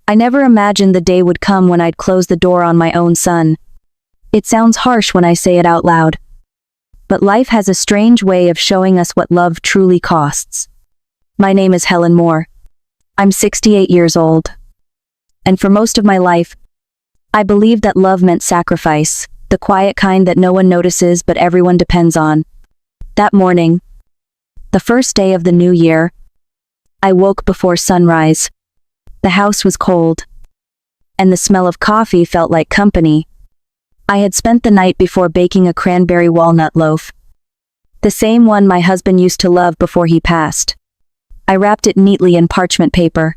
I never imagined the day would come when I'd close the door on my own son. It sounds harsh when I say it out loud. But life has a strange way of showing us what love truly costs. My name is Helen Moore. I'm 68 years old. And for most of my life, I believed that love meant sacrifice, the quiet kind that no one notices but everyone depends on. That morning, the first day of the new year, I woke before sunrise. The house was cold, and the smell of coffee felt like company. I had spent the night before baking a cranberry walnut loaf, the same one my husband used to love before he passed. I wrapped it neatly in parchment paper,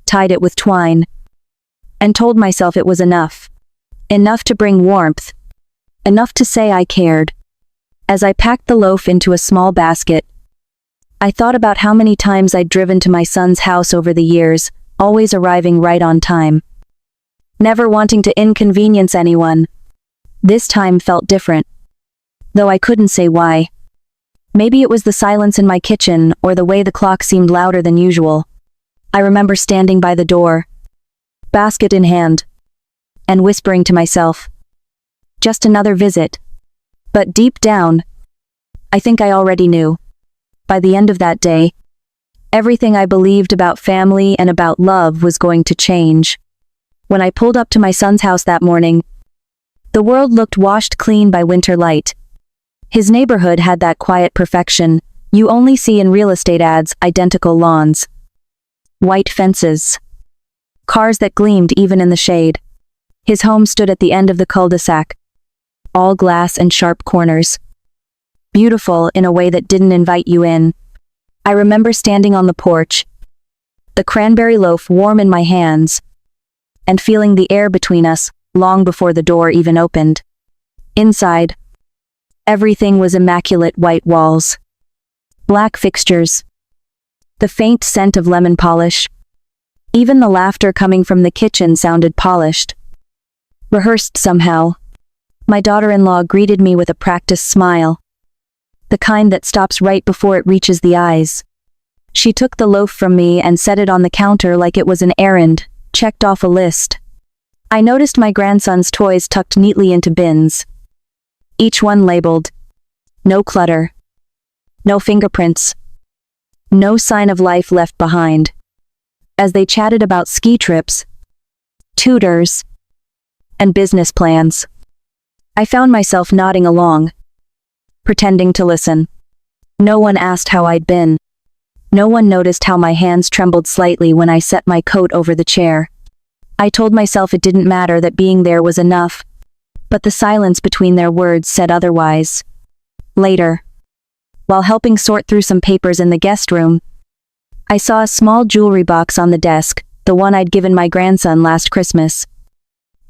tied it with twine, and told myself it was enough. Enough to bring warmth, enough to say I cared. As I packed the loaf into a small basket, I thought about how many times I'd driven to my son's house over the years, always arriving right on time. Never wanting to inconvenience anyone. This time felt different, though I couldn't say why. Maybe it was the silence in my kitchen or the way the clock seemed louder than usual. I remember standing by the door, basket in hand, and whispering to myself, just another visit. But deep down, I think I already knew. By the end of that day, everything I believed about family and about love was going to change. When I pulled up to my son's house that morning, the world looked washed clean by winter light. His neighborhood had that quiet perfection you only see in real estate ads: identical lawns, white fences, cars that gleamed even in the shade. His home stood at the end of the cul-de-sac, all glass and sharp corners. Beautiful in a way that didn't invite you in. I remember standing on the porch, the cranberry loaf warm in my hands, and feeling the air between us long before the door even opened. Inside, everything was immaculate: white walls, black fixtures, the faint scent of lemon polish. Even the laughter coming from the kitchen sounded polished, rehearsed somehow. My daughter-in-law greeted me with a practiced smile, the kind that stops right before it reaches the eyes. She took the loaf from me and set it on the counter like it was an errand, checked off a list. I noticed my grandson's toys tucked neatly into bins, each one labeled. No clutter, no fingerprints, no sign of life left behind. As they chatted about ski trips, tutors, and business plans, I found myself nodding along, pretending to listen. No one asked how I'd been. No one noticed how my hands trembled slightly when I set my coat over the chair. I told myself it didn't matter, that being there was enough, but the silence between their words said otherwise. Later, while helping sort through some papers in the guest room, I saw a small jewelry box on the desk, the one I'd given my grandson last Christmas.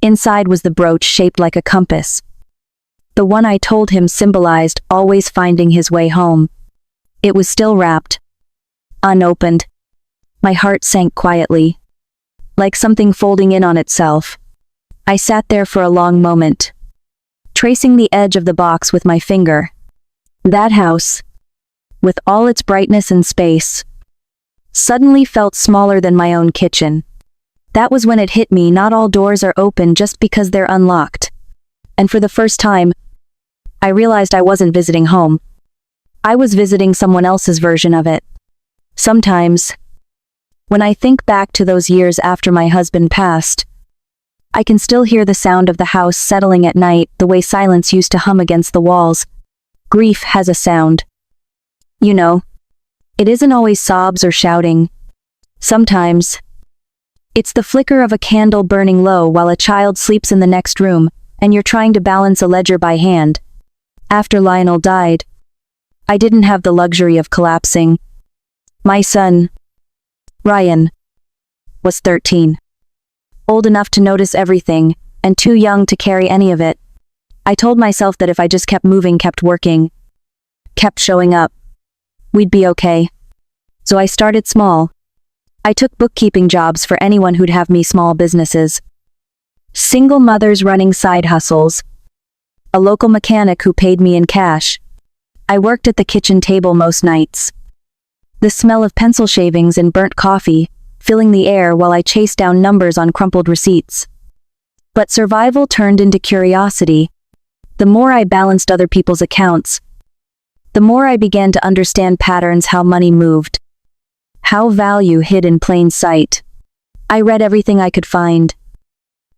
Inside was the brooch shaped like a compass, the one I told him symbolized always finding his way home. It was still wrapped, unopened. My heart sank quietly, like something folding in on itself. I sat there for a long moment, tracing the edge of the box with my finger. That house, with all its brightness and space, suddenly felt smaller than my own kitchen. That was when it hit me: not all doors are open just because they're unlocked. And for the first time, I realized I wasn't visiting home. I was visiting someone else's version of it. Sometimes, when I think back to those years after my husband passed, I can still hear the sound of the house settling at night, the way silence used to hum against the walls. Grief has a sound. You know, it isn't always sobs or shouting. Sometimes, it's the flicker of a candle burning low while a child sleeps in the next room, and you're trying to balance a ledger by hand. After Lionel died, I didn't have the luxury of collapsing. My son, Ryan, was 13. Old enough to notice everything, and too young to carry any of it. I told myself that if I just kept moving, kept working, kept showing up, we'd be okay. So I started small. I took bookkeeping jobs for anyone who'd have me, small businesses, single mothers running side hustles, a local mechanic who paid me in cash. I worked at the kitchen table most nights. The smell of pencil shavings and burnt coffee filling the air while I chased down numbers on crumpled receipts. But survival turned into curiosity. The more I balanced other people's accounts, the more I began to understand patterns, how money moved, how value hid in plain sight. I read everything I could find,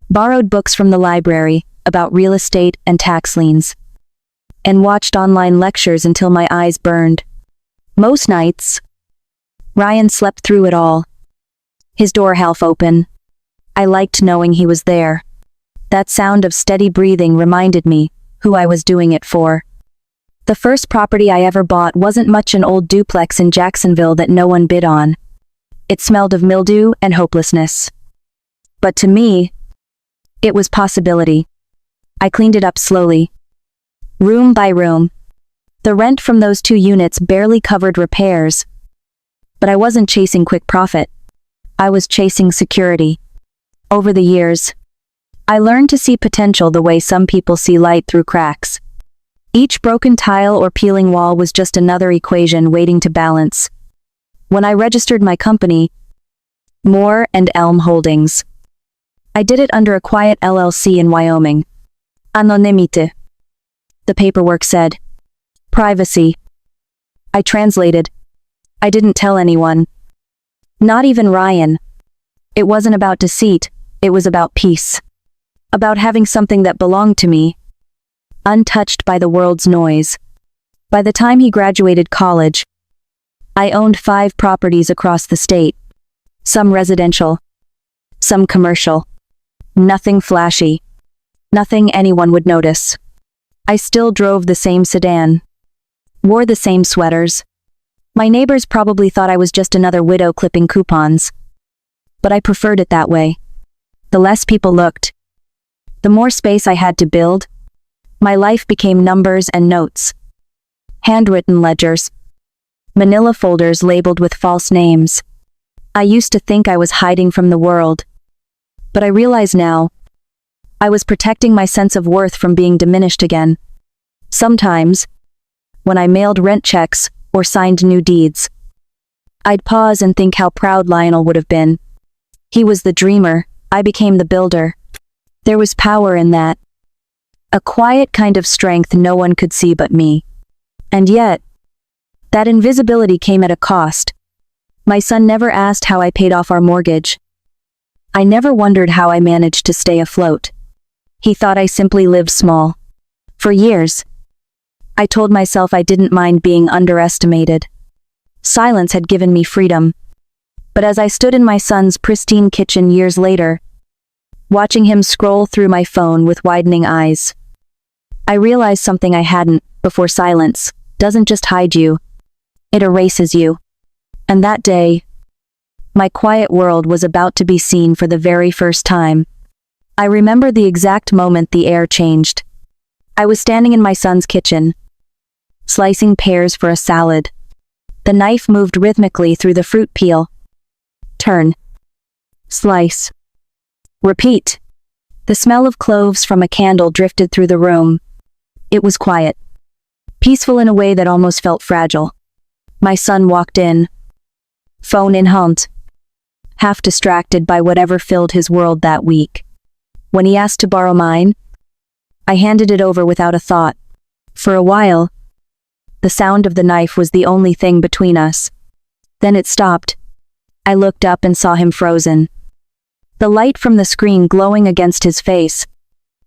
borrowed books from the library about real estate and tax liens, and watched online lectures until my eyes burned. Most nights, Ryan slept through it all, his door half open. I liked knowing he was there. That sound of steady breathing reminded me who I was doing it for. The first property I ever bought wasn't much, an old duplex in Jacksonville that no one bid on. It smelled of mildew and hopelessness. But to me, it was possibility. I cleaned it up slowly, room by room. The rent from those 2 units barely covered repairs. But I wasn't chasing quick profit. I was chasing security. Over the years, I learned to see potential the way some people see light through cracks. Each broken tile or peeling wall was just another equation waiting to balance. When I registered my company, Moore and Elm Holdings, I did it under a quiet LLC in Wyoming. Anonymité. The paperwork said. Privacy. I translated. I didn't tell anyone. Not even Ryan. It wasn't about deceit, it was about peace. About having something that belonged to me, untouched by the world's noise. By the time he graduated college, I owned 5 properties across the state. Some residential, some commercial. Nothing flashy. Nothing anyone would notice. I still drove the same sedan. Wore the same sweaters. My neighbors probably thought I was just another widow clipping coupons. But I preferred it that way. The less people looked, the more space I had to build. My life became numbers and notes. Handwritten ledgers. Manila folders labeled with false names. I used to think I was hiding from the world. But I realize now, I was protecting my sense of worth from being diminished again. Sometimes, when I mailed rent checks or signed new deeds, I'd pause and think how proud Lionel would have been. He was the dreamer, I became the builder. There was power in that. A quiet kind of strength no one could see but me. And yet, that invisibility came at a cost. My son never asked how I paid off our mortgage. I never wondered how I managed to stay afloat. He thought I simply lived small. For years, I told myself I didn't mind being underestimated. Silence had given me freedom. But as I stood in my son's pristine kitchen years later, watching him scroll through my phone with widening eyes, I realized something I hadn't before. Silence doesn't just hide you, it erases you. And that day, my quiet world was about to be seen for the very first time. I remember the exact moment the air changed. I was standing in my son's kitchen, slicing pears for a salad. The knife moved rhythmically through the fruit peel. Turn. Slice. Repeat. The smell of cloves from a candle drifted through the room. It was quiet. Peaceful in a way that almost felt fragile. My son walked in. Phone in hand. Half distracted by whatever filled his world that week. When he asked to borrow mine, I handed it over without a thought. For a while, the sound of the knife was the only thing between us. Then it stopped. I looked up and saw him frozen. The light from the screen glowing against his face.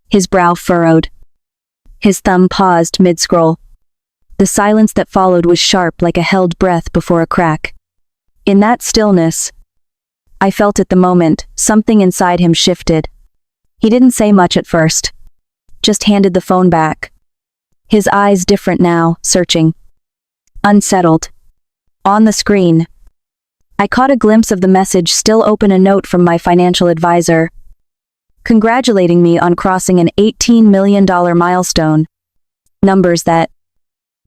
His brow furrowed. His thumb paused mid-scroll. The silence that followed was sharp like a held breath before a crack. In that stillness, I felt at the moment, something inside him shifted. He didn't say much at first. Just handed the phone back. His eyes different now, searching. Unsettled. On the screen, I caught a glimpse of the message still open, a note from my financial advisor, congratulating me on crossing an $18 million milestone. Numbers that,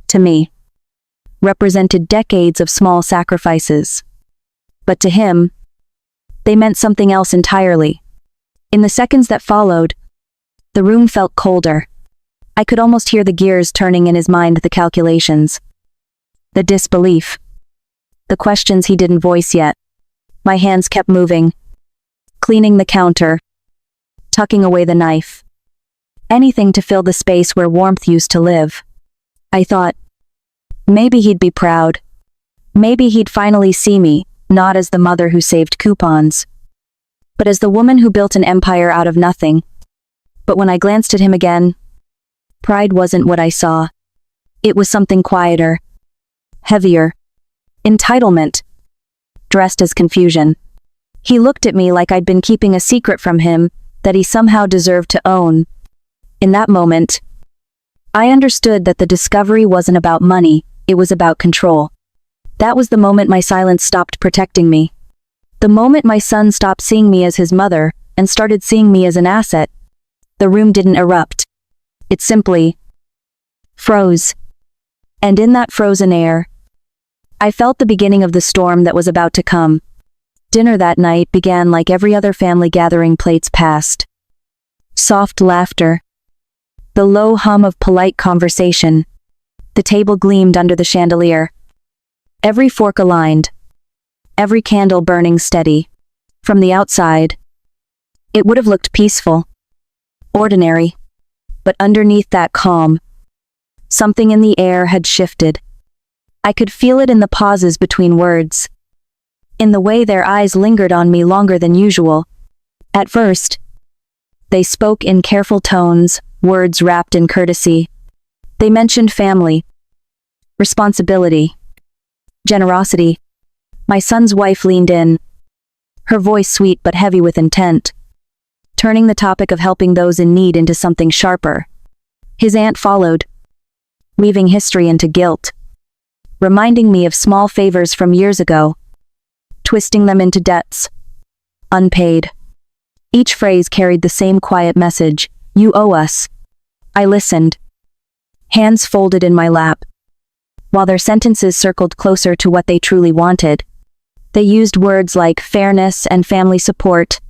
to me, represented decades of small sacrifices. But to him, they meant something else entirely. In the seconds that followed, the room felt colder. I could almost hear the gears turning in his mind, the calculations, the disbelief, the questions he didn't voice yet. My hands kept moving, cleaning the counter, tucking away the knife. Anything to fill the space where warmth used to live. I thought, maybe he'd be proud. Maybe he'd finally see me, not as the mother who saved coupons, but as the woman who built an empire out of nothing. But when I glanced at him again, pride wasn't what I saw. It was something quieter, heavier, entitlement, dressed as confusion. He looked at me like I'd been keeping a secret from him that he somehow deserved to own. In that moment, I understood that the discovery wasn't about money, it was about control. That was the moment my silence stopped protecting me. The moment my son stopped seeing me as his mother and started seeing me as an asset. The room didn't erupt. It simply froze. And in that frozen air, I felt the beginning of the storm that was about to come. Dinner that night began like every other family gathering plates passed. Soft laughter. The low hum of polite conversation. The table gleamed under the chandelier. Every fork aligned. Every candle burning steady. From the outside, it would have looked peaceful, ordinary. But underneath that calm, something in the air had shifted. I could feel it in the pauses between words. In the way their eyes lingered on me longer than usual. At first, they spoke in careful tones, words wrapped in courtesy. They mentioned family, responsibility, generosity. My son's wife leaned in, her voice sweet but heavy with intent, turning the topic of helping those in need into something sharper. His aunt followed, weaving history into guilt, reminding me of small favors from years ago, twisting them into debts, unpaid. Each phrase carried the same quiet message, "You owe us." I listened, hands folded in my lap. While their sentences circled closer to what they truly wanted, they used words like fairness and family support,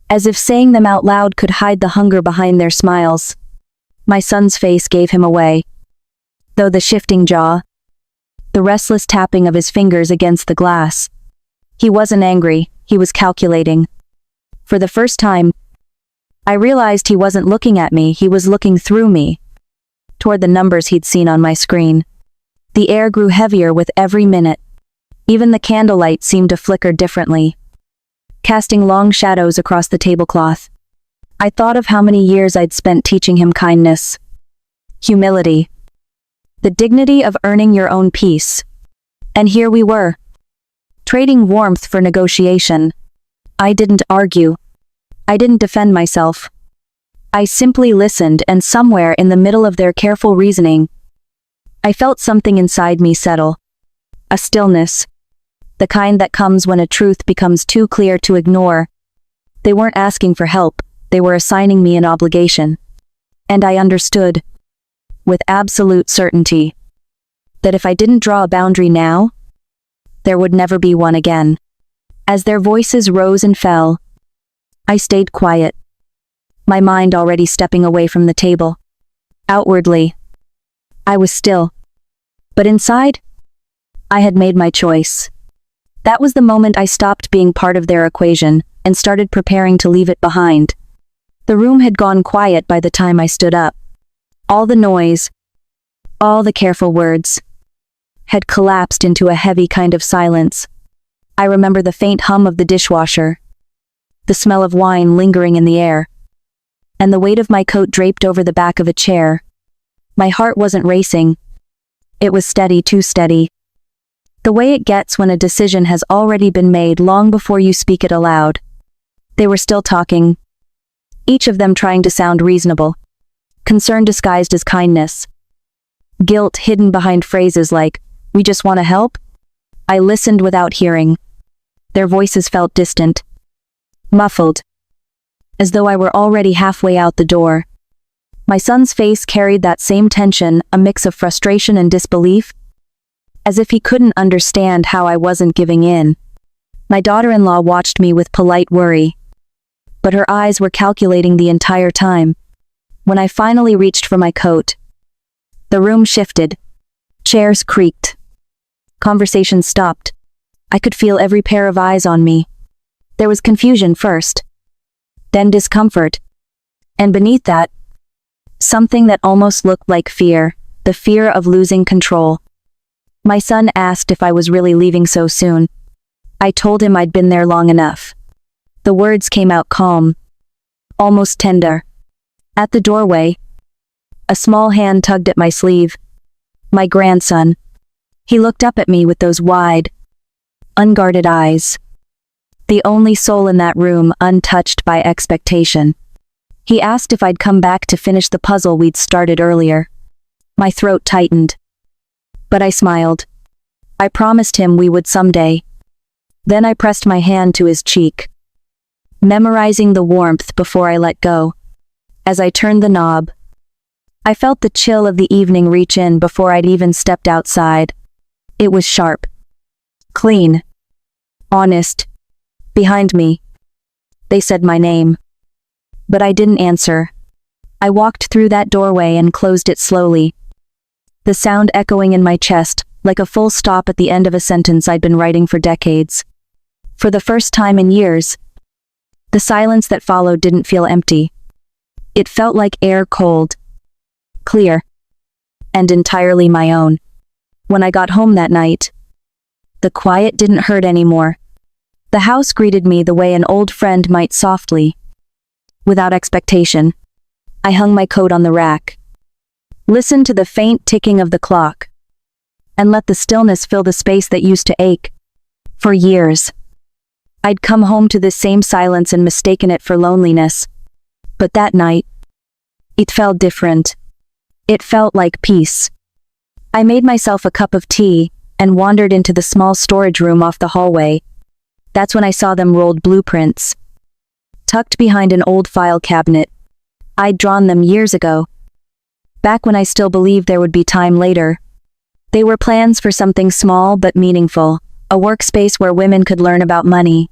as if saying them out loud could hide the hunger behind their smiles. My son's face gave him away. Though the shifting jaw, the restless tapping of his fingers against the glass. He wasn't angry, he was calculating. For the first time, I realized he wasn't looking at me, he was looking through me, toward the numbers he'd seen on my screen. The air grew heavier with every minute. Even the candlelight seemed to flicker differently, casting long shadows across the tablecloth. I thought of how many years I'd spent teaching him kindness, humility, the dignity of earning your own peace. And here we were, trading warmth for negotiation. I didn't argue. I didn't defend myself. I simply listened, and somewhere in the middle of their careful reasoning, I felt something inside me settle. A stillness. The kind that comes when a truth becomes too clear to ignore. They weren't asking for help, they were assigning me an obligation. And I understood, with absolute certainty, that if I didn't draw a boundary now, there would never be one again. As their voices rose and fell, I stayed quiet, my mind already stepping away from the table. Outwardly, I was still. But inside, I had made my choice. That was the moment I stopped being part of their equation and started preparing to leave it behind. The room had gone quiet by the time I stood up. All the noise, all the careful words, had collapsed into a heavy kind of silence. I remember the faint hum of the dishwasher, the smell of wine lingering in the air, and the weight of my coat draped over the back of a chair. My heart wasn't racing. It was steady, too steady. The way it gets when a decision has already been made long before you speak it aloud. They were still talking, each of them trying to sound reasonable, concern disguised as kindness, guilt hidden behind phrases like, "We just want to help." I listened without hearing. Their voices felt distant, muffled, as though I were already halfway out the door. My son's face carried that same tension, a mix of frustration and disbelief, as if he couldn't understand how I wasn't giving in. My daughter-in-law watched me with polite worry, but her eyes were calculating the entire time. When I finally reached for my coat, the room shifted, chairs creaked, conversation stopped. I could feel every pair of eyes on me. There was confusion first, then discomfort, and beneath that, something that almost looked like fear, the fear of losing control. My son asked if I was really leaving so soon. I told him I'd been there long enough. The words came out calm, almost tender. At the doorway, a small hand tugged at my sleeve. My grandson. He looked up at me with those wide, unguarded eyes. The only soul in that room untouched by expectation. He asked if I'd come back to finish the puzzle we'd started earlier. My throat tightened. But I smiled. I promised him we would someday. Then I pressed my hand to his cheek, memorizing the warmth before I let go. As I turned the knob, I felt the chill of the evening reach in before I'd even stepped outside. It was sharp, clean, honest. Behind me, they said my name. But I didn't answer. I walked through that doorway and closed it slowly, the sound echoing in my chest, like a full stop at the end of a sentence I'd been writing for decades. For the first time in years, the silence that followed didn't feel empty. It felt like air, cold, clear, and entirely my own. When I got home that night, the quiet didn't hurt anymore. The house greeted me the way an old friend might, softly, without expectation. I hung my coat on the rack, listened to the faint ticking of the clock, and let the stillness fill the space that used to ache. For years, I'd come home to this same silence and mistaken it for loneliness. But that night, it felt different. It felt like peace. I made myself a cup of tea and wandered into the small storage room off the hallway. That's when I saw them rolled blueprints, tucked behind an old file cabinet. I'd drawn them years ago, back when I still believed there would be time later. They were plans for something small but meaningful, a workspace where women could learn about money,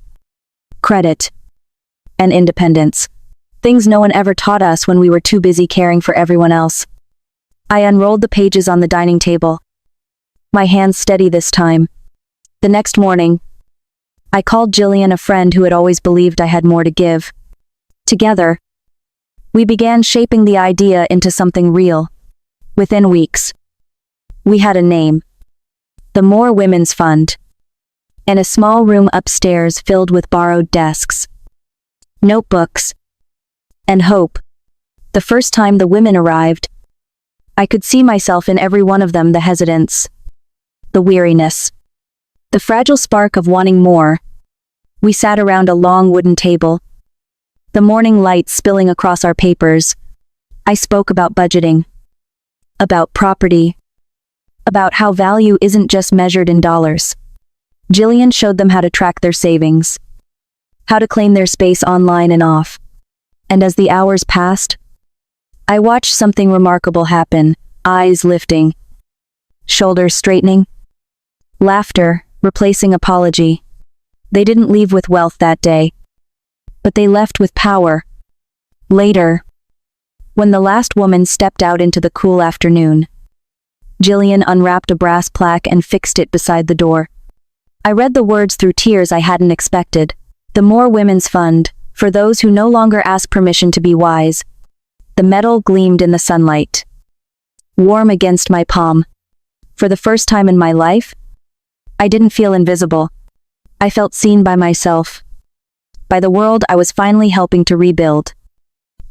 credit, and independence. Things no one ever taught us when we were too busy caring for everyone else. I unrolled the pages on the dining table, my hands steady this time. The next morning, I called Jillian, a friend who had always believed I had more to give. Together, we began shaping the idea into something real. Within weeks, we had a name: the More Women's Fund, and a small room upstairs filled with borrowed desks, notebooks, and hope. The first time the women arrived, I could see myself in every one of them: the hesitance, the weariness, the fragile spark of wanting more. We sat around a long wooden table, the morning light spilling across our papers. I spoke about budgeting, about property, about how value isn't just measured in dollars. Jillian showed them how to track their savings, how to claim their space online and off. And as the hours passed, I watched something remarkable happen: eyes lifting, shoulders straightening, laughter replacing apology. They didn't leave with wealth that day, but they left with power. Later, when the last woman stepped out into the cool afternoon, Jillian unwrapped a brass plaque and fixed it beside the door. I read the words through tears I hadn't expected: the More Women's Fund, for those who no longer ask permission to be wise. The metal gleamed in the sunlight, warm against my palm. For the first time in my life, I didn't feel invisible. I felt seen by myself, by the world I was finally helping to rebuild.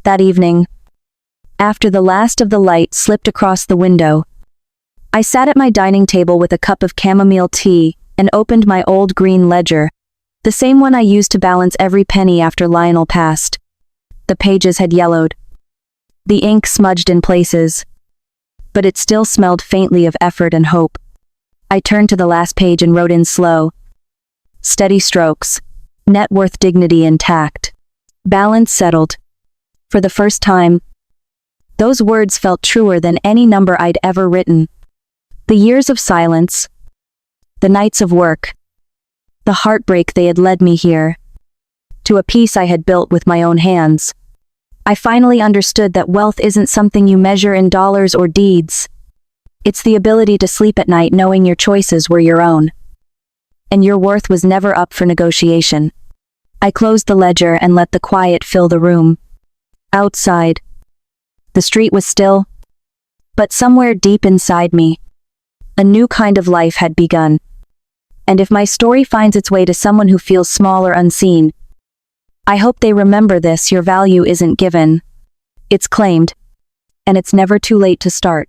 That evening, after the last of the light slipped across the window, I sat at my dining table with a cup of chamomile tea and opened my old green ledger, the same one I used to balance every penny after Lionel passed. The pages had yellowed, the ink smudged in places, but it still smelled faintly of effort and hope. I turned to the last page and wrote in slow, steady strokes: net worth, dignity, and tact. Balance settled. For the first time, those words felt truer than any number I'd ever written. The years of silence, the nights of work, the heartbreak, they had led me here, to a peace I had built with my own hands. I finally understood that wealth isn't something you measure in dollars or deeds. It's the ability to sleep at night knowing your choices were your own. and your worth was never up for negotiation. I closed the ledger and let the quiet fill the room. Outside, the street was still, but somewhere deep inside me, a new kind of life had begun. And if my story finds its way to someone who feels small or unseen, I hope they remember this: your value isn't given, it's claimed, and it's never too late to start.